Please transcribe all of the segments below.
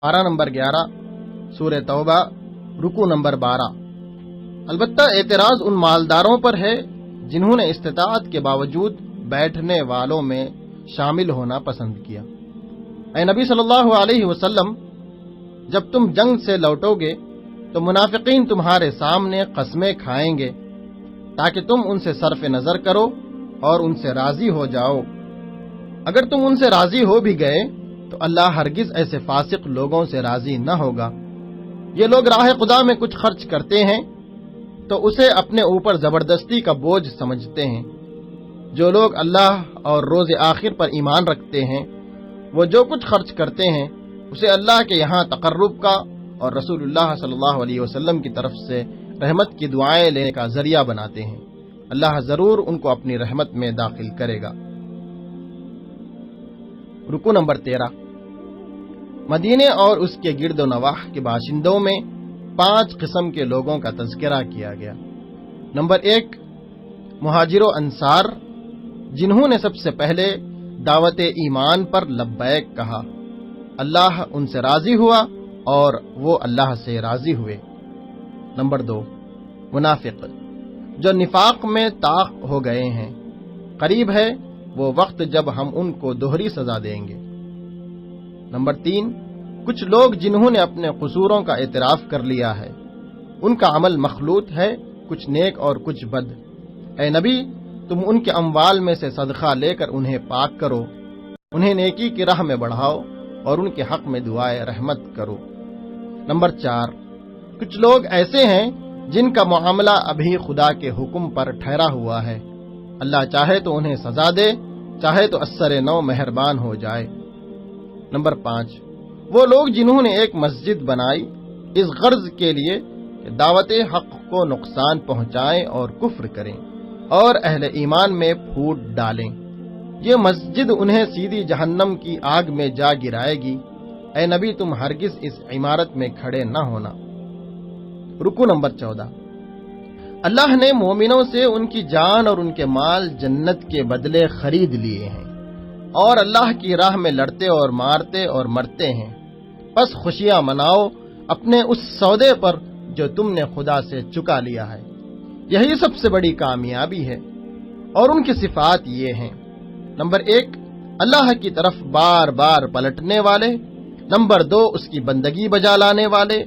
پارہ نمبر 11 سورہ توبہ رکوع نمبر 12۔ البتہ اعتراض ان مالداروں پر ہے جنہوں نے استطاعت کے باوجود بیٹھنے والوں میں شامل ہونا پسند کیا۔ اے نبی صلی اللہ علیہ وسلم، جب تم جنگ سے لوٹو گے تو منافقین تمہارے سامنے قسمیں کھائیں گے تاکہ تم ان سے صرف نظر کرو اور ان سے راضی ہو جاؤ۔ اگر تم ان سے راضی ہو بھی گئے تو اللہ ہرگز ایسے فاسق لوگوں سے راضی نہ ہوگا۔ یہ لوگ راہ خدا میں کچھ خرچ کرتے ہیں تو اسے اپنے اوپر زبردستی کا بوجھ سمجھتے ہیں۔ جو لوگ اللہ اور روز آخر پر ایمان رکھتے ہیں وہ جو کچھ خرچ کرتے ہیں اسے اللہ کے یہاں تقرب کا اور رسول اللہ صلی اللہ علیہ وسلم کی طرف سے رحمت کی دعائیں لینے کا ذریعہ بناتے ہیں۔ اللہ ضرور ان کو اپنی رحمت میں داخل کرے گا۔ رکوع نمبر 13۔ مدینے اور اس کے گرد و نواح کے باشندوں میں 5 قسم کے لوگوں کا تذکرہ کیا گیا۔ نمبر 1، مہاجر و انصار، جنہوں نے سب سے پہلے دعوت ایمان پر لبیک کہا، اللہ ان سے راضی ہوا اور وہ اللہ سے راضی ہوئے۔ نمبر 2، منافق، جو نفاق میں طاق ہو گئے ہیں، قریب ہے وہ وقت جب ہم ان کو دوہری سزا دیں گے۔ نمبر 3، کچھ لوگ جنہوں نے اپنے قصوروں کا اعتراف کر لیا ہے، ان کا عمل مخلوط ہے، کچھ نیک اور کچھ بد۔ اے نبی، تم ان کے اموال میں سے صدقہ لے کر انہیں پاک کرو، انہیں نیکی کی راہ میں بڑھاؤ اور ان کے حق میں دعائے رحمت کرو۔ نمبر 4، کچھ لوگ ایسے ہیں جن کا معاملہ ابھی خدا کے حکم پر ٹھہرا ہوا ہے، اللہ چاہے تو انہیں سزا دے، چاہے تو اثر نو مہربان ہو جائے۔ نمبر 5، وہ لوگ جنہوں نے ایک مسجد بنائی اس غرض کے لیے کہ دعوت حق کو نقصان پہنچائیں اور کفر کریں اور اہل ایمان میں پھوٹ ڈالیں، یہ مسجد انہیں سیدھی جہنم کی آگ میں جا گرائے گی۔ اے نبی، تم ہرگز اس عمارت میں کھڑے نہ ہونا۔ رکوع نمبر 14۔ اللہ نے مومنوں سے ان کی جان اور ان کے مال جنت کے بدلے خرید لیے ہیں، اور اللہ کی راہ میں لڑتے اور مارتے اور مرتے ہیں، پس خوشیاں مناؤ اپنے اس سودے پر جو تم نے خدا سے چکا لیا ہے۔ یہی سب سے بڑی کامیابی ہے۔ اور ان کی صفات یہ ہیں: نمبر 1، اللہ کی طرف بار بار پلٹنے والے۔ نمبر 2، اس کی بندگی بجا لانے والے۔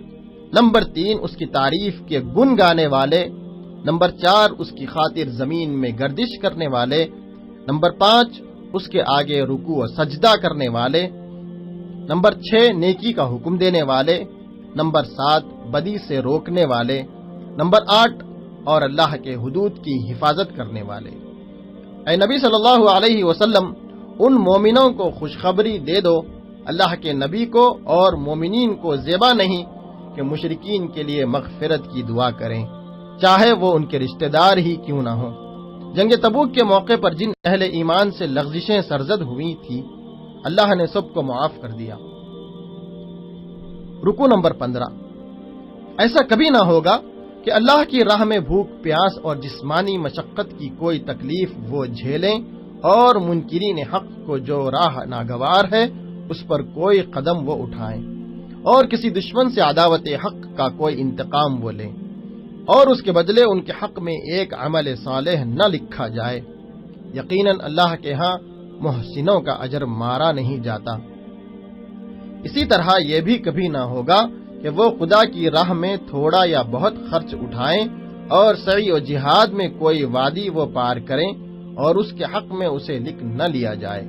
نمبر 3، اس کی تعریف کے گن گانے والے۔ نمبر 4، اس کی خاطر زمین میں گردش کرنے والے۔ نمبر 5، اس کے آگے رکوع و سجدہ کرنے والے۔ نمبر 6، نیکی کا حکم دینے والے۔ نمبر 7، بدی سے روکنے والے۔ نمبر 8، اور اللہ کے حدود کی حفاظت کرنے والے۔ اے نبی صلی اللہ علیہ وسلم، ان مومنوں کو خوشخبری دے دو، اللہ کے نبی کو اور مومنین کو زیبا نہیں کہ مشرکین کے لیے مغفرت کی دعا کریں، چاہے وہ ان کے رشتہ دار ہی کیوں نہ ہوں۔ جنگ تبوک کے موقع پر جن اہل ایمان سے لغزشیں سرزد ہوئی تھیں، اللہ نے سب کو معاف کر دیا۔ رکوع نمبر 15۔ ایسا کبھی نہ ہوگا کہ اللہ کی راہ میں بھوک پیاس اور جسمانی مشقت کی کوئی تکلیف وہ جھیلیں، اور منکرین حق کو جو راہ ناگوار ہے اس پر کوئی قدم وہ اٹھائیں، اور کسی دشمن سے عداوت حق کا کوئی انتقام وہ لیں، اور اس کے بدلے ان کے حق میں ایک عمل صالح نہ لکھا جائے۔ یقیناً اللہ کے ہاں محسنوں کا اجر مارا نہیں جاتا۔ اسی طرح یہ بھی کبھی نہ ہوگا کہ وہ خدا کی راہ میں تھوڑا یا بہت خرچ اٹھائیں اور سعی و جہاد میں کوئی وادی وہ پار کریں اور اس کے حق میں اسے لکھ نہ لیا جائے۔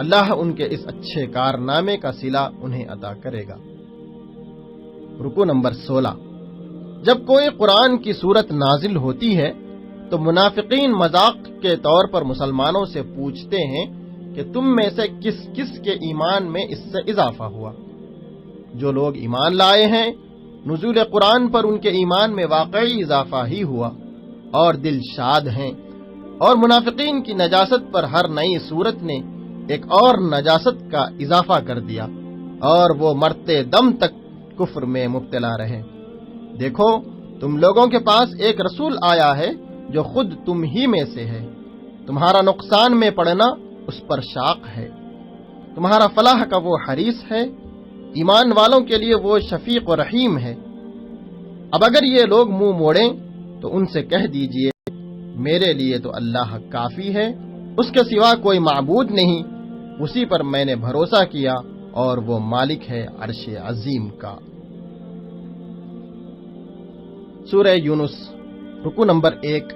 اللہ ان کے اس اچھے کارنامے کا صلہ انہیں عطا کرے گا۔ رکوع نمبر 16۔ جب کوئی قرآن کی صورت نازل ہوتی ہے تو منافقین مذاق کے طور پر مسلمانوں سے پوچھتے ہیں کہ تم میں سے کس کس کے ایمان میں اس سے اضافہ ہوا؟ جو لوگ ایمان لائے ہیں، نزول قرآن پر ان کے ایمان میں واقعی اضافہ ہی ہوا اور دل شاد ہیں، اور منافقین کی نجاست پر ہر نئی صورت نے ایک اور نجاست کا اضافہ کر دیا، اور وہ مرتے دم تک کفر میں مبتلا رہے۔ دیکھو، تم لوگوں کے پاس ایک رسول آیا ہے جو خود تم ہی میں سے ہے، تمہارا نقصان میں پڑنا اس پر شاق ہے، تمہارا فلاح کا وہ حریص ہے، ایمان والوں کے لیے وہ شفیق و رحیم ہے۔ اب اگر یہ لوگ منہ موڑیں تو ان سے کہہ دیجئے میرے لیے تو اللہ کافی ہے، اس کے سوا کوئی معبود نہیں، اسی پر میں نے بھروسہ کیا اور وہ مالک ہے عرش عظیم کا۔ سورہ یونس رکوع نمبر 1۔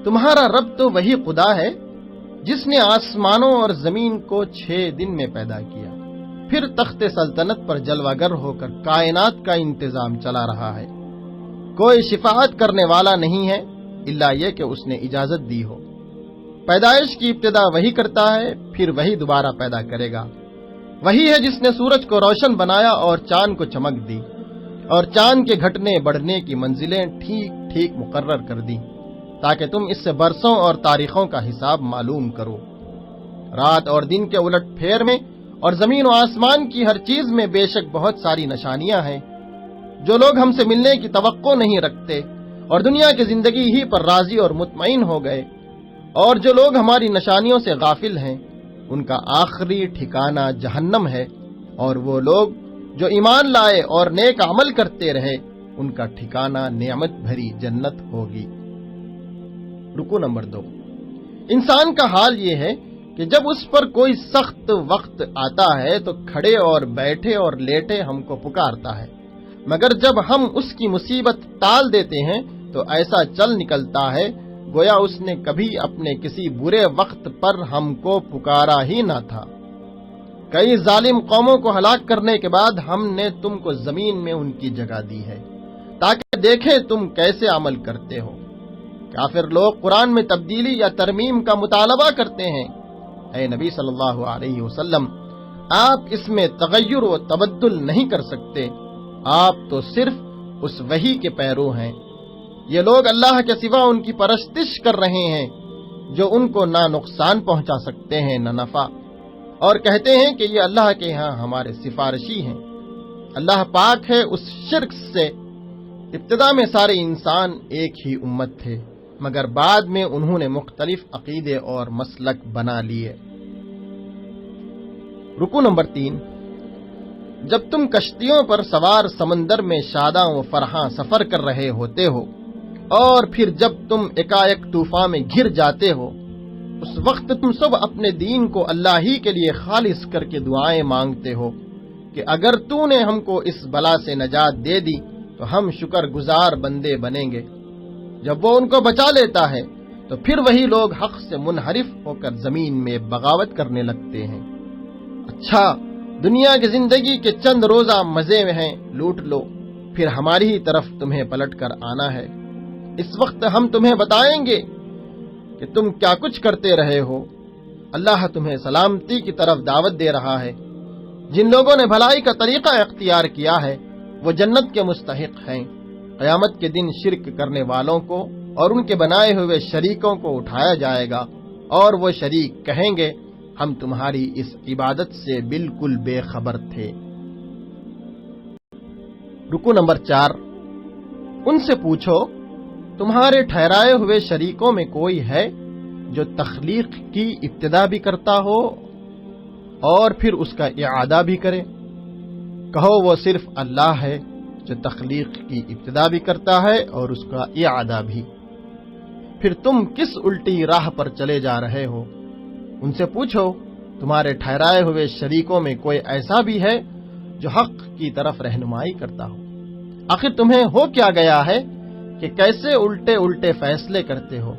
تمہارا رب تو وہی خدا ہے جس نے آسمانوں اور زمین کو 6 دن میں پیدا کیا، پھر تخت سلطنت پر جلوہ گر ہو کر کائنات کا انتظام چلا رہا ہے۔ کوئی شفاعت کرنے والا نہیں ہے الا یہ کہ اس نے اجازت دی ہو۔ پیدائش کی ابتدا وہی کرتا ہے، پھر وہی دوبارہ پیدا کرے گا۔ وہی ہے جس نے سورج کو روشن بنایا اور چاند کو چمک دی، اور چاند کے گھٹنے بڑھنے کی منزلیں ٹھیک ٹھیک مقرر کر دی، تاکہ تم اس سے برسوں اور تاریخوں کا حساب معلوم کرو۔ رات اور دن کے الٹ پھیر میں اور زمین و آسمان کی ہر چیز میں بے شک بہت ساری نشانیاں ہیں۔ جو لوگ ہم سے ملنے کی توقع نہیں رکھتے اور دنیا کی زندگی ہی پر راضی اور مطمئن ہو گئے، اور جو لوگ ہماری نشانیوں سے غافل ہیں، ان کا آخری ٹھکانہ جہنم ہے، اور وہ لوگ جو ایمان لائے اور نیک عمل کرتے رہے، ان کا ٹھکانہ نعمت بھری جنت ہوگی۔ رکوع نمبر 2۔ انسان کا حال یہ ہے کہ جب اس پر کوئی سخت وقت آتا ہے تو کھڑے اور بیٹھے اور لیٹے ہم کو پکارتا ہے، مگر جب ہم اس کی مصیبت ٹال دیتے ہیں تو ایسا چل نکلتا ہے گویا اس نے کبھی اپنے کسی برے وقت پر ہم کو پکارا ہی نہ تھا۔ کئی ظالم قوموں کو ہلاک کرنے کے بعد ہم نے تم کو زمین میں ان کی جگہ دی ہے تاکہ دیکھیں تم کیسے عمل کرتے ہو۔ کافر لوگ قرآن میں تبدیلی یا ترمیم کا مطالبہ کرتے ہیں۔ اے نبی صلی اللہ علیہ وسلم، آپ اس میں تغیر و تبدل نہیں کر سکتے، آپ تو صرف اس وحی کے پیرو ہیں۔ یہ لوگ اللہ کے سوا ان کی پرستش کر رہے ہیں جو ان کو نہ نقصان پہنچا سکتے ہیں نہ نفع، اور کہتے ہیں کہ یہ اللہ کے ہاں ہمارے سفارشی ہیں۔ اللہ پاک ہے اس شرک سے۔ ابتدا میں سارے انسان ایک ہی امت تھے، مگر بعد میں انہوں نے مختلف عقیدے اور مسلک بنا لیے۔ رکوع نمبر 3۔ جب تم کشتیوں پر سوار سمندر میں شاداں و فرحاں سفر کر رہے ہوتے ہو، اور پھر جب تم ایکائک طوفان میں گر جاتے ہو، اس وقت تم سب اپنے دین کو اللہ ہی کے لیے خالص کر کے دعائیں مانگتے ہو کہ اگر تو نے ہم کو اس بلا سے نجات دے دی تو ہم شکر گزار بندے بنیں گے۔ جب وہ ان کو بچا لیتا ہے تو پھر وہی لوگ حق سے منحرف ہو کر زمین میں بغاوت کرنے لگتے ہیں۔ اچھا، دنیا کی زندگی کے چند روزہ مزے میں ہیں، لوٹ لو، پھر ہماری ہی طرف تمہیں پلٹ کر آنا ہے۔ اس وقت ہم تمہیں بتائیں گے کہ تم کیا کچھ کرتے رہے ہو۔ اللہ تمہیں سلامتی کی طرف دعوت دے رہا ہے۔ جن لوگوں نے بھلائی کا طریقہ اختیار کیا ہے وہ جنت کے مستحق ہیں۔ قیامت کے دن شرک کرنے والوں کو اور ان کے بنائے ہوئے شریکوں کو اٹھایا جائے گا، اور وہ شریک کہیں گے ہم تمہاری اس عبادت سے بالکل بے خبر تھے۔ رکوع نمبر 4۔ ان سے پوچھو تمہارے ٹھہرائے ہوئے شریکوں میں کوئی ہے جو تخلیق کی ابتدا بھی کرتا ہو اور پھر اس کا اعادہ بھی کرے؟ کہو وہ صرف اللہ ہے جو تخلیق کی ابتدا بھی کرتا ہے اور اس کا اعادہ بھی۔ پھر تم کس الٹی راہ پر چلے جا رہے ہو؟ ان سے پوچھو تمہارے ٹھہرائے ہوئے شریکوں میں کوئی ایسا بھی ہے جو حق کی طرف رہنمائی کرتا ہو؟ آخر تمہیں ہو کیا گیا ہے کہ کیسے الٹے الٹے فیصلے کرتے ہو؟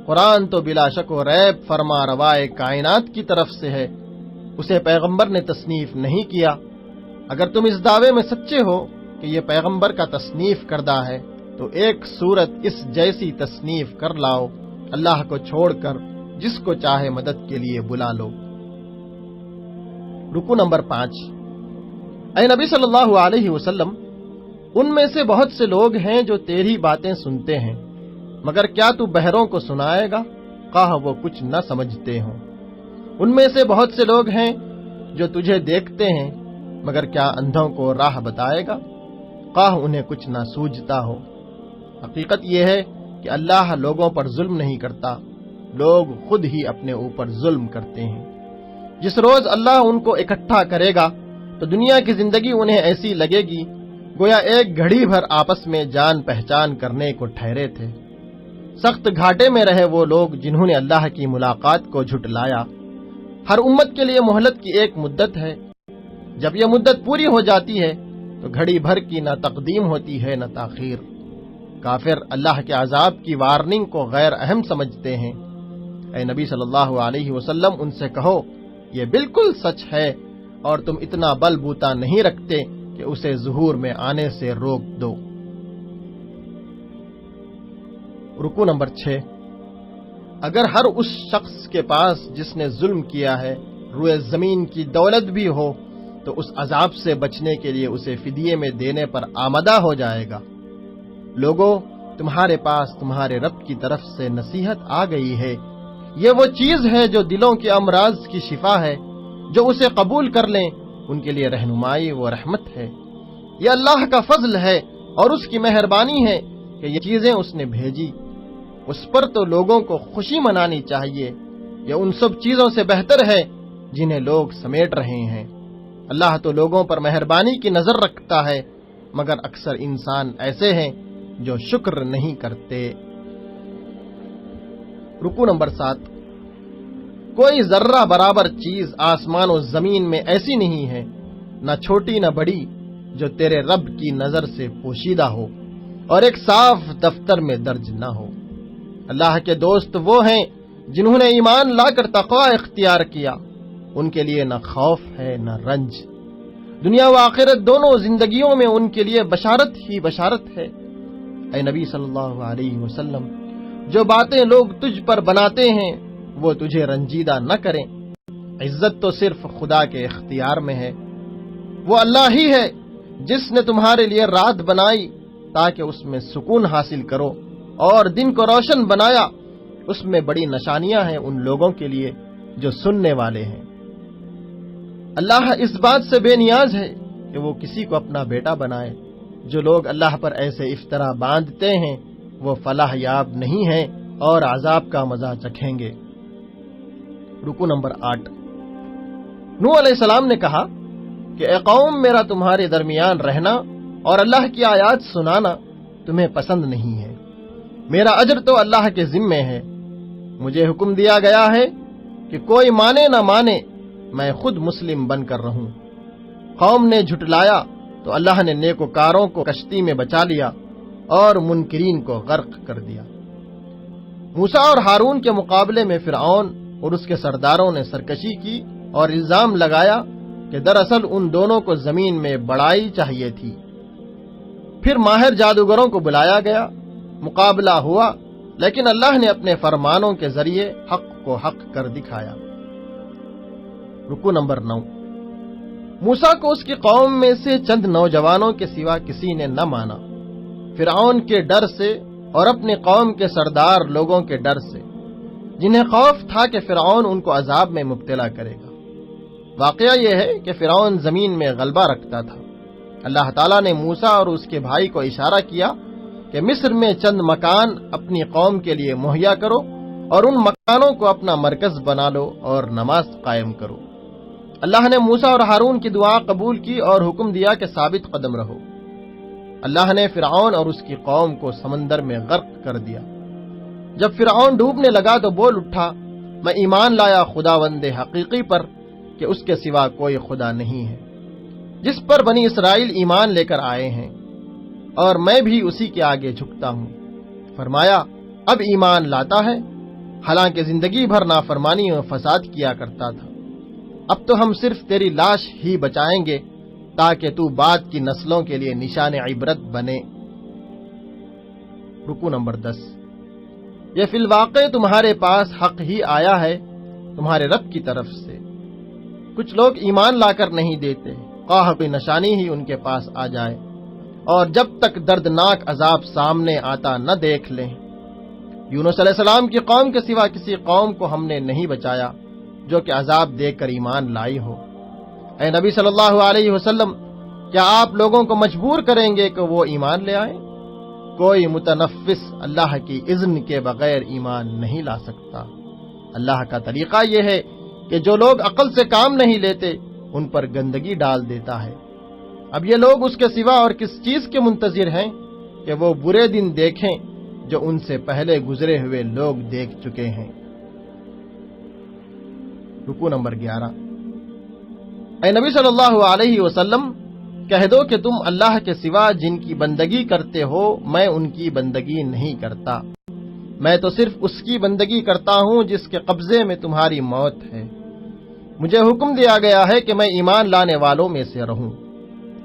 قرآن تو بلا شک و ریب فرما روائے کائنات کی طرف سے ہے، اسے پیغمبر نے تصنیف نہیں کیا۔ اگر تم اس دعوے میں سچے ہو کہ یہ پیغمبر کا تصنیف کردہ ہے تو ایک سورت اس جیسی تصنیف کر لاؤ، اللہ کو چھوڑ کر جس کو چاہے مدد کے لیے بلا لو۔ رکوع نمبر 5۔ اے نبی صلی اللہ علیہ وسلم، ان میں سے بہت سے لوگ ہیں جو تیری باتیں سنتے ہیں، مگر کیا تو بہروں کو سنائے گا خواہ وہ کچھ نہ سمجھتے ہوں؟ ان میں سے بہت سے لوگ ہیں جو تجھے دیکھتے ہیں، مگر کیا اندھوں کو راہ بتائے گا خواہ انہیں کچھ نہ سوجھتا ہو؟ حقیقت یہ ہے کہ اللہ لوگوں پر ظلم نہیں کرتا، لوگ خود ہی اپنے اوپر ظلم کرتے ہیں۔ جس روز اللہ ان کو اکٹھا کرے گا تو دنیا کی زندگی انہیں ایسی لگے گی گویا ایک گھڑی بھر آپس میں جان پہچان کرنے کو ٹھہرے تھے۔ سخت گھاٹے میں رہے وہ لوگ جنہوں نے اللہ کی ملاقات کو جھٹلایا۔ ہر امت کے لیے مہلت کی ایک مدت ہے، جب یہ مدت پوری ہو جاتی ہے تو گھڑی بھر کی نہ تقدیم ہوتی ہے نہ تاخیر۔ کافر اللہ کے عذاب کی وارننگ کو غیر اہم سمجھتے ہیں۔ اے نبی صلی اللہ علیہ وسلم ان سے کہو یہ بالکل سچ ہے اور تم اتنا بل بوتا نہیں رکھتے کہ اسے ظہور میں آنے سے روک دو۔ رکوع نمبر 6۔ اگر ہر اس شخص کے پاس جس نے ظلم کیا ہے روئے زمین کی دولت بھی ہو تو اس عذاب سے بچنے کے لیے اسے فدیے میں دینے پر آمادہ ہو جائے گا۔ لوگوں، تمہارے پاس تمہارے رب کی طرف سے نصیحت آ گئی ہے، یہ وہ چیز ہے جو دلوں کے امراض کی شفا ہے، جو اسے قبول کر لیں ان کے لیے رہنمائی و رحمت ہے۔ یہ اللہ کا فضل ہے اور اس کی مہربانی ہے کہ یہ چیزیں اس نے بھیجی، اس پر تو لوگوں کو خوشی منانی چاہیے، یہ ان سب چیزوں سے بہتر ہے جنہیں لوگ سمیٹ رہے ہیں۔ اللہ تو لوگوں پر مہربانی کی نظر رکھتا ہے، مگر اکثر انسان ایسے ہیں جو شکر نہیں کرتے۔ رکوع نمبر 7۔ کوئی ذرہ برابر چیز آسمان و زمین میں ایسی نہیں ہے، نہ چھوٹی نہ بڑی، جو تیرے رب کی نظر سے پوشیدہ ہو اور ایک صاف دفتر میں درج نہ ہو۔ اللہ کے دوست وہ ہیں جنہوں نے ایمان لا کر تقوی اختیار کیا، ان کے لیے نہ خوف ہے نہ رنج، دنیا و آخرت دونوں زندگیوں میں ان کے لیے بشارت ہی بشارت ہے۔ اے نبی صلی اللہ علیہ وسلم، جو باتیں لوگ تجھ پر بناتے ہیں وہ تجھے رنجیدہ نہ کریں، عزت تو صرف خدا کے اختیار میں ہے۔ وہ اللہ ہی ہے جس نے تمہارے لیے رات بنائی تاکہ اس میں سکون حاصل کرو اور دن کو روشن بنایا، اس میں بڑی نشانیاں ہیں ان لوگوں کے لیے جو سننے والے ہیں۔ اللہ اس بات سے بے نیاز ہے کہ وہ کسی کو اپنا بیٹا بنائے۔ جو لوگ اللہ پر ایسے افطرا باندھتے ہیں وہ فلاح یاب نہیں ہیں اور عذاب کا مزہ چکھیں گے۔ رکوع نمبر 8۔ نوح علیہ السلام نے کہا کہ اے قوم، میرا تمہارے درمیان رہنا اور اللہ کی آیات سنانا تمہیں پسند نہیں ہے، میرا اجر تو اللہ کے ذمے ہے۔ مجھے حکم دیا گیا ہے کہ کوئی مانے نہ مانے میں خود مسلم بن کر رہوں۔ قوم نے جھٹلایا تو اللہ نے نیکوکاروں کو کشتی میں بچا لیا اور منکرین کو غرق کر دیا۔ موسیٰ اور ہارون کے مقابلے میں فرعون اور اس کے سرداروں نے سرکشی کی اور الزام لگایا کہ دراصل ان دونوں کو زمین میں بڑائی چاہیے تھی۔ پھر ماہر جادوگروں کو بلایا گیا، مقابلہ ہوا، لیکن اللہ نے اپنے فرمانوں کے ذریعے حق کو حق کر دکھایا۔ رکوع نمبر 9۔ موسیٰ کو اس کی قوم میں سے چند نوجوانوں کے سوا کسی نے نہ مانا، فرعون کے ڈر سے اور اپنی قوم کے سردار لوگوں کے ڈر سے، جنہیں خوف تھا کہ فرعون ان کو عذاب میں مبتلا کرے گا۔ واقعہ یہ ہے کہ فرعون زمین میں غلبہ رکھتا تھا۔ اللہ تعالیٰ نے موسیٰ اور اس کے بھائی کو اشارہ کیا کہ مصر میں چند مکان اپنی قوم کے لیے مہیا کرو اور ان مکانوں کو اپنا مرکز بنا لو اور نماز قائم کرو۔ اللہ نے موسیٰ اور ہارون کی دعا قبول کی اور حکم دیا کہ ثابت قدم رہو۔ اللہ نے فرعون اور اس کی قوم کو سمندر میں غرق کر دیا۔ جب فرعون ڈوبنے لگا تو بول اٹھا، میں ایمان لایا خداوند حقیقی پر کہ اس کے سوا کوئی خدا نہیں ہے، جس پر بنی اسرائیل ایمان لے کر آئے ہیں، اور میں بھی اسی کے آگے جھکتا ہوں۔ فرمایا اب ایمان لاتا ہے، حالانکہ زندگی بھر نافرمانی اور فساد کیا کرتا تھا۔ اب تو ہم صرف تیری لاش ہی بچائیں گے تاکہ تو بعد کی نسلوں کے لیے نشان عبرت بنے۔ رکوع نمبر 10۔ یہ فی الواقع تمہارے پاس حق ہی آیا ہے تمہارے رب کی طرف سے۔ کچھ لوگ ایمان لا کر نہیں دیتے، خواہ کوئی نشانی ہی ان کے پاس آ جائے، اور جب تک دردناک عذاب سامنے آتا نہ دیکھ لیں۔ یونس علیہ السلام کی قوم کے سوا کسی قوم کو ہم نے نہیں بچایا جو کہ عذاب دیکھ کر ایمان لائی ہو۔ اے نبی صلی اللہ علیہ وسلم، کیا آپ لوگوں کو مجبور کریں گے کہ وہ ایمان لے آئیں؟ کوئی متنفس اللہ کی اذن کے بغیر ایمان نہیں لا سکتا۔ اللہ کا طریقہ یہ ہے کہ جو لوگ عقل سے کام نہیں لیتے ان پر گندگی ڈال دیتا ہے۔ اب یہ لوگ اس کے سوا اور کس چیز کے منتظر ہیں کہ وہ برے دن دیکھیں جو ان سے پہلے گزرے ہوئے لوگ دیکھ چکے ہیں۔ رکوع نمبر 11۔ اے نبی صلی اللہ علیہ وسلم، کہہ دو کہ تم اللہ کے سوا جن کی بندگی کرتے ہو میں ان کی بندگی نہیں کرتا، میں تو صرف اس کی بندگی کرتا ہوں جس کے قبضے میں تمہاری موت ہے۔ مجھے حکم دیا گیا ہے کہ میں ایمان لانے والوں میں سے رہوں،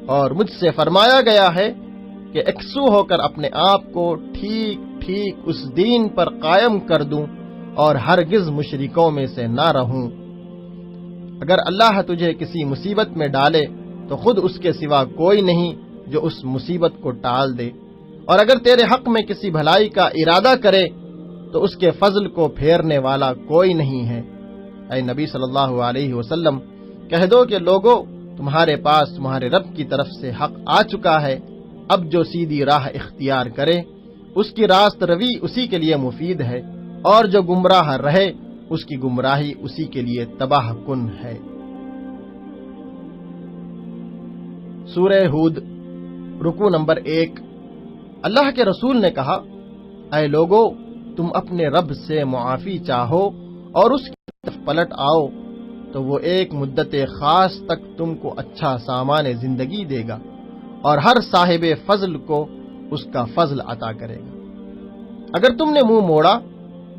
اور مجھ سے فرمایا گیا ہے کہ یکسو ہو کر اپنے آپ کو ٹھیک ٹھیک اس دین پر قائم کر دوں اور ہرگز مشرکوں میں سے نہ رہوں۔ اگر اللہ تجھے کسی مصیبت میں ڈالے تو خود اس کے سوا کوئی نہیں جو اس مصیبت کو ٹال دے، اور اگر تیرے حق میں کسی بھلائی کا ارادہ کرے تو اس کے فضل کو پھیرنے والا کوئی نہیں ہے۔ اے نبی صلی اللہ علیہ وسلم، کہہ دو کہ لوگوں، تمہارے پاس تمہارے رب کی طرف سے حق آ چکا ہے، اب جو سیدھی راہ اختیار کرے اس کی راست روی اسی کے لیے مفید ہے، اور جو گمراہ رہے اس کی گمراہی اسی کے لیے تباہ کن ہے۔ سورہ ہود، رکوع نمبر 1۔ اللہ کے رسول نے کہا، اے لوگو، تم اپنے رب سے معافی چاہو اور اس کی طرف پلٹ آؤ تو وہ ایک مدت خاص تک تم کو اچھا سامان زندگی دے گا اور ہر صاحب فضل کو اس کا فضل عطا کرے گا۔ اگر تم نے منہ موڑا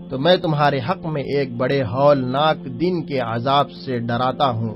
تو میں تمہارے حق میں ایک بڑے ہولناک دن کے عذاب سے ڈراتا ہوں۔